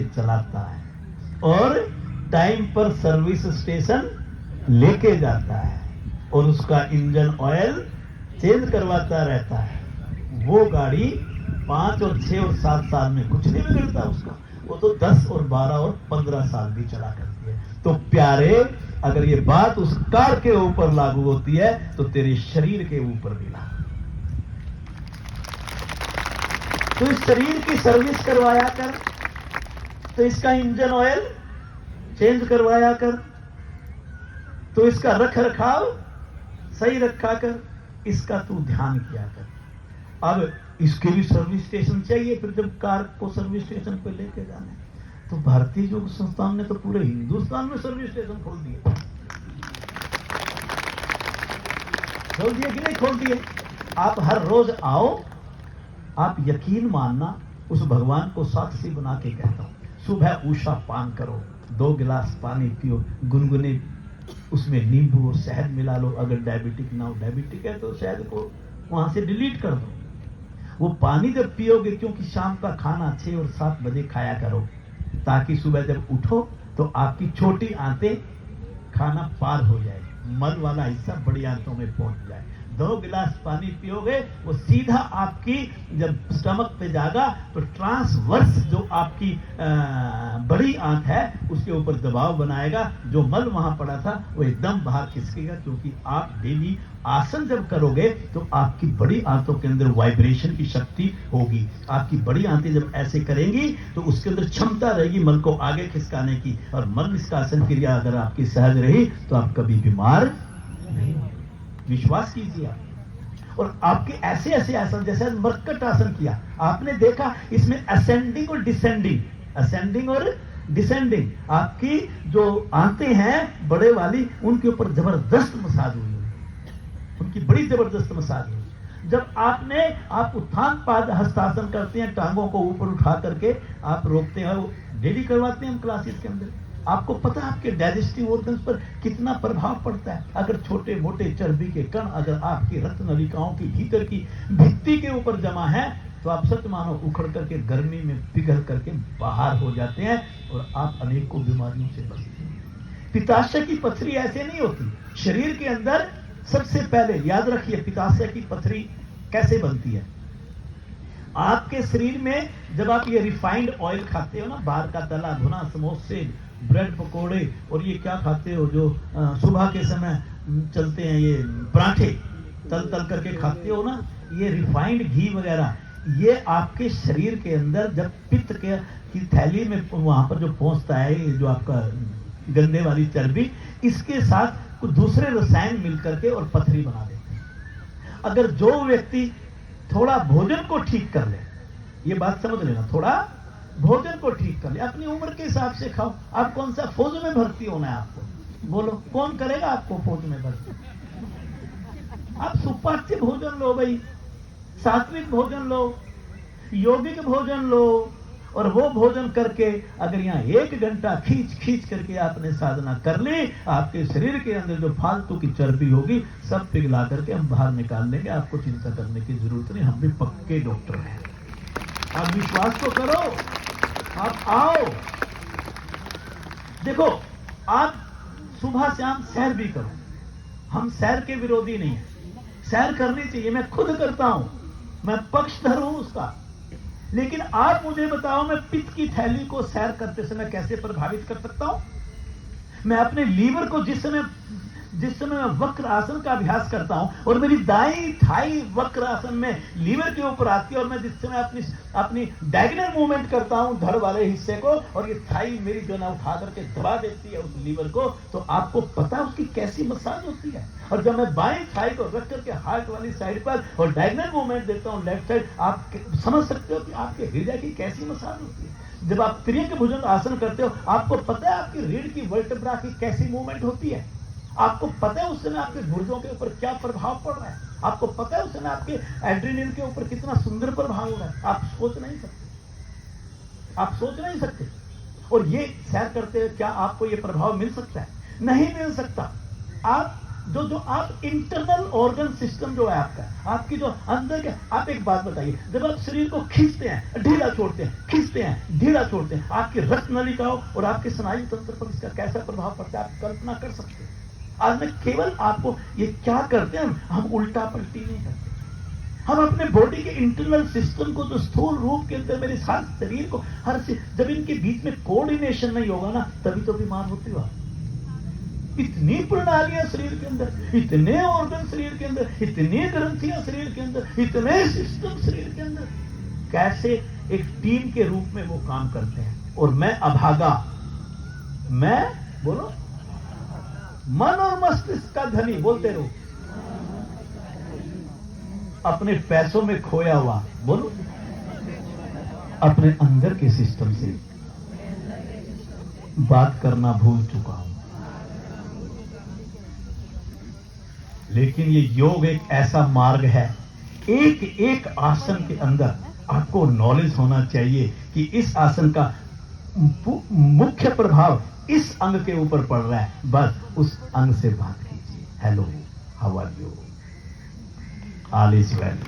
चलाता है और टाइम पर सर्विस स्टेशन लेके जाता है और उसका इंजन ऑयल चेंज करवाता रहता है, वो गाड़ी 5 और 6 और 7 साल में कुछ नहीं बिगड़ता उसका, वो तो 10 और 12 और 15 साल भी चला करती है। तो प्यारे, अगर ये बात उस कार के ऊपर लागू होती है तो तेरे शरीर के ऊपर भी लागू। तो इस शरीर की सर्विस करवाया कर, तो इसका इंजन ऑयल चेंज करवाया कर, तो इसका रख रखाव सही रखा कर, इसका तू ध्यान किया कर। अब इसके भी सर्विस स्टेशन चाहिए, फिर जब कार को सर्विस स्टेशन पे लेके जाने, तो भारतीय योग संस्थान ने तो पूरे हिंदुस्तान में सर्विस स्टेशन खोल दिए। खोल दिए कि नहीं खोल दिए? आप हर रोज आओ, आप यकीन मानना, उस भगवान को साक्षी बना के कहता हूं, सुबह उषा पान करो, 2 गिलास पानी पियो, गुनगुने उसमें नींबू और शहद मिला लो। अगर डायबिटिक ना हो, डायबिटिक है तो शहद को वहां से डिलीट कर दो। वो पानी जब पियोगे, क्योंकि शाम का खाना 6 और 7 बजे खाया करो, ताकि सुबह जब उठो तो आपकी छोटी आंतें खाना पार हो जाए, मल वाला हिस्सा बड़ी आंतों में पहुंच जाए। 2 गिलास पानी पियोगे, वो सीधा आपकी जब स्टमक पे जाएगा तो ट्रांसवर्स जो आपकी बड़ी आंत है उसके ऊपर दबाव बनाएगा, जो मल वहां पड़ा था वो एकदम बाहर खिसकेगा। क्योंकि आप डेली आसन जब करोगे तो आपकी बड़ी आंतों के अंदर वाइब्रेशन की शक्ति होगी। आपकी बड़ी आंतें जब ऐसे करेंगी तो उसके अंदर क्षमता रहेगी मल को आगे खिसकाने की, और मल निष्कासन क्रिया अगर आपकी सहज रही तो आप कभी बीमार नहीं। विश्वास कीजिए आप। और आपके ऐसे ऐसे आसन, जैसे मरकट आसन किया आपने देखा, इसमें असेंडिंग और डिसेंडिंग, असेंडिंग और डिसेंडिंग, आपकी जो आंतें हैं बड़े वाली, उनके ऊपर जबरदस्त मसाज हुई, उनकी बड़ी जबरदस्त मसाज हुई। जब आप उत्थान पाद हस्तासन करते हैं, टांगों को ऊपर उठा करके आप रोकते हैं, डेली करवाते हैं हम क्लासेस के अंदर। आपको पता है आपके डाइजेस्टिव ऑर्गन्स पर कितना प्रभाव पड़ता है। अगर छोटे मोटे चर्बी के कण अगर आपकी रक्त नलिकाओं की भीतर की भित्ति के ऊपर जमा है तो आप सच मानो उखड़ करके गर्मी में पिघल करके बाहर हो जाते हैं और आप अनेकों बीमारियों से बचते हैं। पित्ताशय की पथरी ऐसे नहीं होती। शरीर के अंदर सबसे पहले याद रखिए, पित्ताशय की पथरी कैसे बनती है। आपके शरीर में जब आप ये रिफाइंड ऑयल खाते हो ना, बाहर का तला भुना, समोसे, ब्रेड पकोड़े, और ये क्या खाते हो जो सुबह के समय चलते हैं, ये पराठे तल तल करके खाते हो ना, ये रिफाइंड घी वगैरह, ये आपके शरीर के अंदर जब पित्त की थैली में वहां पर जो पहुंचता है, ये जो आपका गंदे वाली चर्बी, इसके साथ कुछ दूसरे रसायन मिल करके और पथरी बना देते हैं। अगर जो व्यक्ति थोड़ा भोजन को ठीक कर ले, ये बात समझ लेना, थोड़ा भोजन को ठीक कर ले, अपनी उम्र के हिसाब से खाओ। आप कौन सा फौज में भर्ती होना है आपको, बोलो कौन करेगा आपको फौज में भर्ती? आप सुपाच्य भोजन लो भाई, सात्विक भोजन लो, यौगिक भोजन लो, और वो भोजन करके अगर यहाँ 1 घंटा खींच करके आपने साधना कर ली, आपके शरीर के अंदर जो फालतू की चर्बी होगी सब पिघला करके हम बाहर निकाल देंगे। आपको चिंता करने की जरूरत नहीं, हम भी पक्के डॉक्टर हैं। आप विश्वास तो करो, आप आओ। देखो, आप सुबह शाम सैर भी करो, हम सैर के विरोधी नहीं है, सैर करनी चाहिए, मैं खुद करता हूं, मैं पक्षधर हूं उसका। लेकिन आप मुझे बताओ, मैं पित्त की थैली को सैर करते समय कैसे प्रभावित कर सकता हूं? मैं अपने लीवर को जिस समय मैं वक्र आसन का अभ्यास करता हूं और मेरी दाईं थाई वक्र आसन में लीवर के ऊपर आती है, और मैं जिस समय अपनी डायगोनल मूवमेंट करता हूं धड़ वाले हिस्से को, और ये थाई मेरी जो ना उठा करके दबा देती है उस लीवर को, तो आपको पता है उसकी कैसी मसाज होती है। और जब मैं बाईं थाई को रख करके हार्ट वाली साइड पर और डायगोनल मूवमेंट देता हूं लेफ्ट साइड, आप समझ सकते हो कि आपके हृदय की कैसी मसाज होती है। जब आप त्रियंक भुजंग आसन करते हो, आपको पता है आपकी रीढ़ की वर्टेब्रा की कैसी मूवमेंट होती है। आपको पता है उस समय आपके गुर्दों के ऊपर क्या प्रभाव पड़ रहा है। आपको पता है उस समय आपके एड्रेनलिन के ऊपर कितना सुंदर प्रभाव हो रहा है। आप सोच नहीं सकते, आप सोच नहीं सकते। और ये सैर करते हुए क्या आपको ये प्रभाव मिल सकता है? नहीं मिल सकता। आप जो आप इंटरनल ऑर्गन सिस्टम जो है आपका, आपकी जो अंदर के, आप एक बात बताइए, जब आप शरीर को खींचते हैं, ढीला छोड़ते हैं, खींचते हैं, ढीला छोड़ते हैं, आपकी रक्त नलिकाओं और आपके स्नायु तंत्र पर इसका कैसा प्रभाव पड़ता है आप कल्पना कर सकते हैं। आज मैं केवल आपको ये क्या करते हैं, हम उल्टा पलटी नहीं करते, हम अपने बॉडी के इंटरनल सिस्टम को, जो स्थूल रूप के अंदर मेरे साथ शरीर को, हर जब इनके बीच में कोऑर्डिनेशन नहीं होगा ना, तभी तो बीमार होती हो। इतनी प्रणालियां शरीर के अंदर, इतने ऑर्गन शरीर के अंदर, इतनी ग्रंथियां शरीर के अंदर, इतने सिस्टम शरीर के अंदर, कैसे एक टीम के रूप में वो काम करते हैं। और मैं अभागा, मैं बोलो मन और मस्तिष्क का धनी, बोलते रहो, अपने पैसों में खोया हुआ, बोलो अपने अंदर के सिस्टम से बात करना भूल चुका हूं। लेकिन ये योग एक ऐसा मार्ग है, एक एक आसन के अंदर आपको नॉलेज होना चाहिए कि इस आसन का मुख्य प्रभाव इस अंग के ऊपर पड़ रहा है, बस उस अंग से बात कीजिए। Hello, how are you, all is well.